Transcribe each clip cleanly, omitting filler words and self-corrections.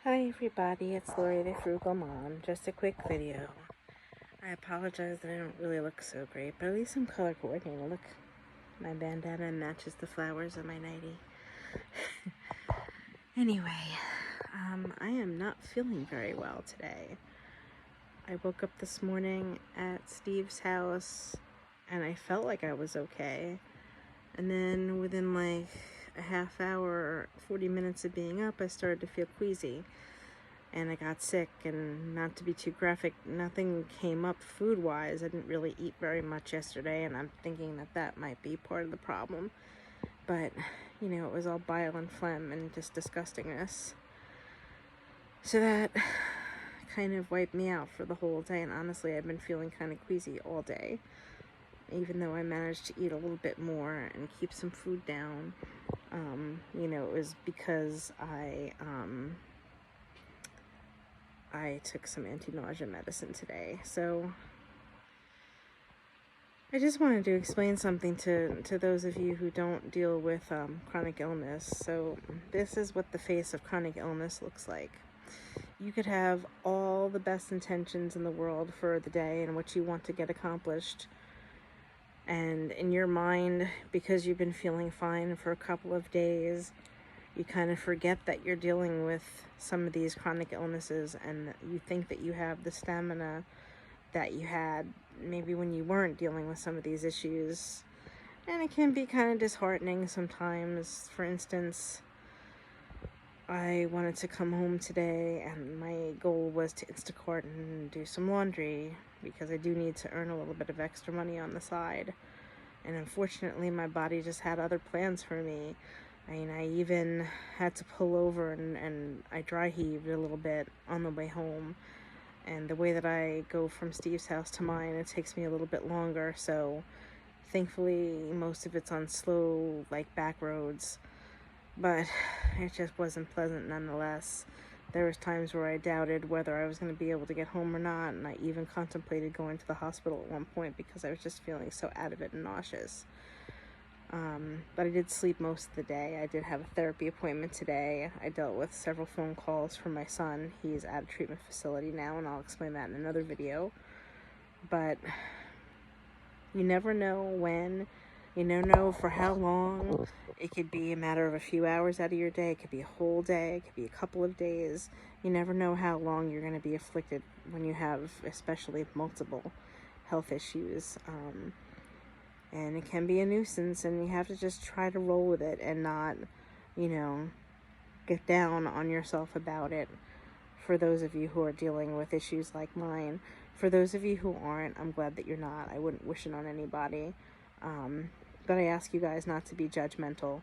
Hi everybody, it's Lori the Frugal Mom. Just a quick video. I apologize that I don't really look so great, but at least I'm color coordinated. Look, my bandana matches the flowers on my nightie. Anyway, I am not feeling very well today. I woke up this morning at Steve's house and I felt like I was okay. And then within like a half hour, 40 minutes of being up, I started to feel queasy. And I got sick, and not to be too graphic, nothing came up food-wise. I didn't really eat very much yesterday, and I'm thinking that that might be part of the problem. But, you know, it was all bile and phlegm and just disgustingness. So that kind of wiped me out for the whole day, and honestly, I've been feeling kind of queasy all day. Even though I managed to eat a little bit more and keep some food down, you know, it was because I took some anti-nausea medicine today. So I just wanted to explain something to those of you who don't deal with chronic illness. So this is what the face of chronic illness looks like. You could have all the best intentions in the world for the day and what you want to get accomplished. And in your mind, because you've been feeling fine for a couple of days, you kind of forget that you're dealing with some of these chronic illnesses, and you think that you have the stamina that you had maybe when you weren't dealing with some of these issues. And it can be kind of disheartening sometimes. For instance, I wanted to come home today and my goal was to Instacart and do some laundry because I do need to earn a little bit of extra money on the side. And unfortunately, my body just had other plans for me. I mean, I even had to pull over and I dry heaved a little bit on the way home. And the way that I go from Steve's house to mine, it takes me a little bit longer. So thankfully, most of it's on slow, like back roads. But it just wasn't pleasant nonetheless. There was times where I doubted whether I was going to be able to get home or not. And I even contemplated going to the hospital at one point because I was just feeling so out of it and nauseous. But I did sleep most of the day. I did have a therapy appointment today. I dealt with several phone calls from my son. He's at a treatment facility now, and I'll explain that in another video. But you never know when, you never know for how long. It could be a matter of a few hours out of your day. It could be a whole day. It could be a couple of days. You never know how long you're going to be afflicted when you have especially multiple health issues. And it can be a nuisance, and you have to just try to roll with it and not, you know, get down on yourself about it. For those of you who are dealing with issues like mine, for those of you who aren't, I'm glad that you're not. I wouldn't wish it on anybody. But I ask you guys not to be judgmental.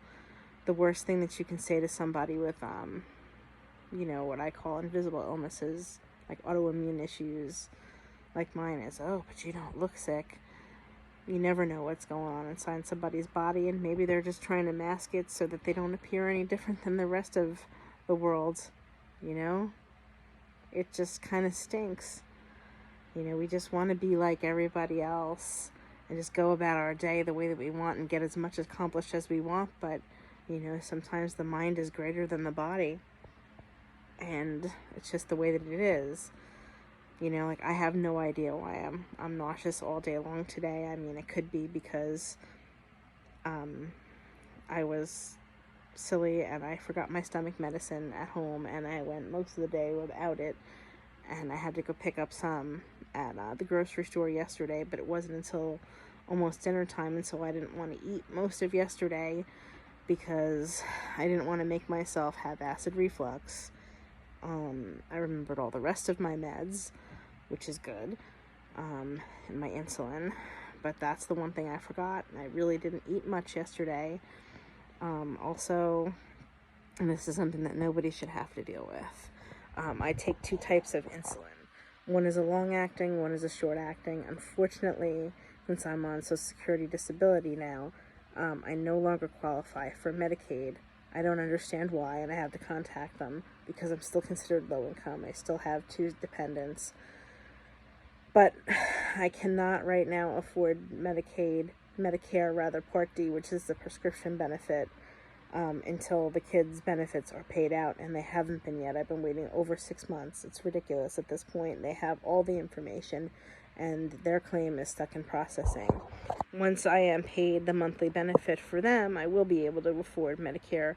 The worst thing that you can say to somebody with, you know, what I call invisible illnesses, like autoimmune issues, like mine is, oh, but you don't look sick. You never know what's going on inside somebody's body, and maybe they're just trying to mask it so that they don't appear any different than the rest of the world, you know? It just kind of stinks. You know, we just want to be like everybody else and just go about our day the way that we want and get as much accomplished as we want, but, you know, sometimes the mind is greater than the body, and it's just the way that it is. You know, like, I have no idea why I'm nauseous all day long today. I mean, it could be because I was silly and I forgot my stomach medicine at home, and I went most of the day without it, and I had to go pick up some at the grocery store yesterday, but it wasn't until almost dinner time, and so I didn't want to eat most of yesterday because I didn't want to make myself have acid reflux. I remembered all the rest of my meds, which is good, and my insulin, but that's the one thing I forgot. I really didn't eat much yesterday. Also, and this is something that nobody should have to deal with, I take two types of insulin. One is a long-acting, one is a short-acting. Unfortunately, since I'm on Social Security disability now, I no longer qualify for Medicaid. I don't understand why, and I have to contact them because I'm still considered low income. I still have two dependents. But I cannot right now afford Medicare Part D, which is the prescription benefit. until the kids' benefits are paid out, and they haven't been yet. I've been waiting over 6 months. It's ridiculous at this point. They have all the information, and their claim is stuck in processing. Once I am paid the monthly benefit for them, I will be able to afford Medicare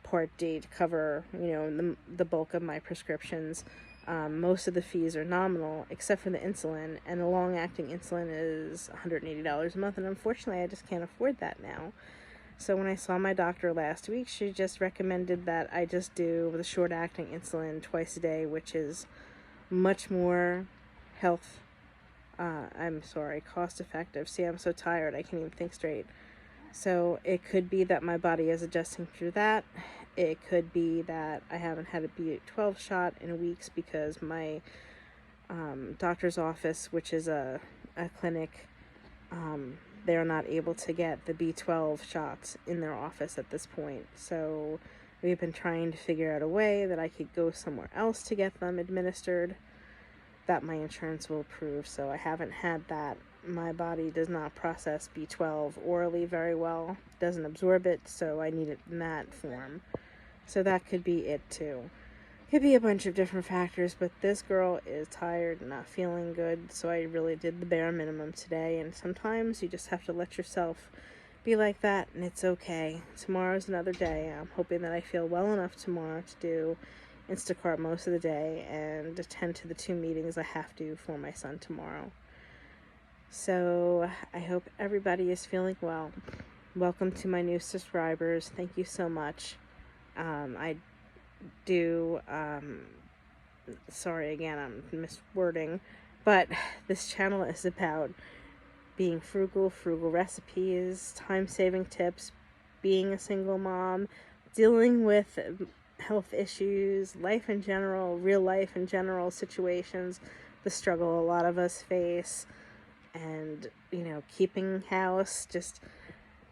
Part D to cover, the bulk of my prescriptions. Most of the fees are nominal, except for the insulin, and the long-acting insulin is $180 a month, and unfortunately I just can't afford that now. So when I saw my doctor last week, she just recommended that I just do the short-acting insulin twice a day, which is much more cost effective. See, I'm so tired, I can't even think straight. So it could be that my body is adjusting through that. It could be that I haven't had a B12 shot in weeks because my doctor's office, which is a clinic, they're not able to get the B12 shots in their office at this point. So we've been trying to figure out a way that I could go somewhere else to get them administered that my insurance will approve. So I haven't had that. My body does not process B12 orally very well, doesn't absorb it, so I need it in that form. So that could be it too. Could be a bunch of different factors, but this girl is tired and not feeling good, so I really did the bare minimum today, and sometimes you just have to let yourself be like that, and it's okay. Tomorrow's another day. I'm hoping that I feel well enough tomorrow to do Instacart most of the day and attend to the 2 meetings I have to for my son tomorrow. So I hope everybody is feeling well. Welcome to my new subscribers. Thank you so much. Sorry again, I'm miswording, but this channel is about being frugal recipes, time-saving tips, being a single mom, dealing with health issues, life in general, real life in general situations, the struggle a lot of us face, and, keeping house, just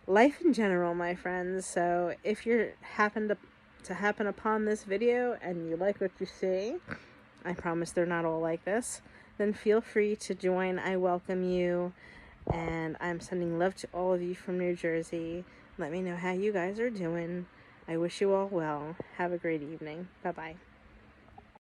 life in general, my friends. So if you happen upon this video and you like what you see, I promise they're not all like this, then feel free to join. I welcome you, and I'm sending love to all of you from New Jersey. Let me know how you guys are doing. I wish you all well. Have a great evening. Bye-bye.